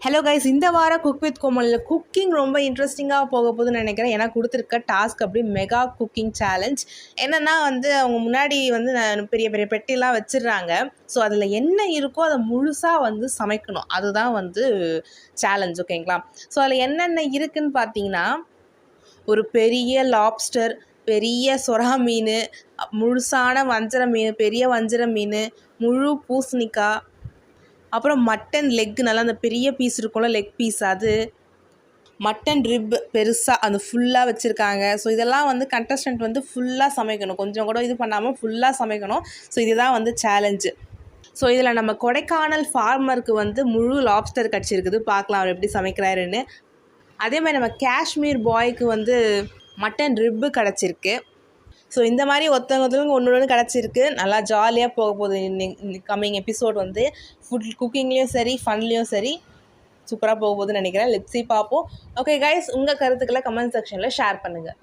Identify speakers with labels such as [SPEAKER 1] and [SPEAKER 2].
[SPEAKER 1] Hello guys, இந்த வாரம் cook with கோமலில் cooking ரொம்ப இன்ட்ரெஸ்டிங்காக போக போகுதுன்னு நினைக்கிறேன். ஏன்னா கொடுத்துருக்க டாஸ்க் அப்படி மெகா குக்கிங் சேலஞ்ச் என்னென்னா அவங்க முன்னாடி பெரிய பெரிய பெட்டிலாம் வச்சிடுறாங்க. ஸோ அதில் என்ன இருக்கோ அதை முழுசாக சமைக்கணும். அதுதான் சேலஞ்ச், ஓகேங்களா? ஸோ அதில் என்னென்ன இருக்குதுன்னு பார்த்தீங்கன்னா, ஒரு பெரிய லாப்ஸ்டர், பெரிய சொரா மீன், முழுசான வஞ்சர மீன், பெரிய வஞ்சர மீன், முழு பூசணிக்காய், அப்புறம் மட்டன் லெக், நல்லா அந்த பெரிய பீஸ் இருக்கும்ல லெக் பீஸ், அது மட்டன் ரிப் பெருசாக அந்த ஃபுல்லாக வச்சுருக்காங்க. ஸோ இதெல்லாம் கண்டஸ்டன்ட் ஃபுல்லாக சமைக்கணும், கொஞ்சம் கூட இது பண்ணாமல் ஃபுல்லாக சமைக்கணும். ஸோ இதுதான் சேலஞ்சு. ஸோ இதில் நம்ம கொடைக்கானல் ஃபார்மருக்கு முழு லாப்ஸ்டர் கிடச்சிருக்குது. பார்க்கலாம் அவர் எப்படி சமைக்கிறாருன்னு. அதே மாதிரி நம்ம காஷ்மீர் பாய்க்கு மட்டன் ரிப்பு கிடச்சிருக்கு. ஸோ இந்த மாதிரி ஒருத்தவங்க ஒன்று கிடச்சிருக்கு. நல்லா ஜாலியாக போக போகுது. கம்மிங் எபிசோட் ஃபுட் குக்கிங்லேயும் சரி, ஃபன்லேயும் சரி சூப்பராக போக போகுதுன்னு நினைக்கிறேன். லெட்ஸ் சீ, பார்ப்போம். ஓகே கைஸ், உங்கள் கருத்துக்களை கமெண்ட் செக்ஷனில் ஷேர் பண்ணுங்கள்.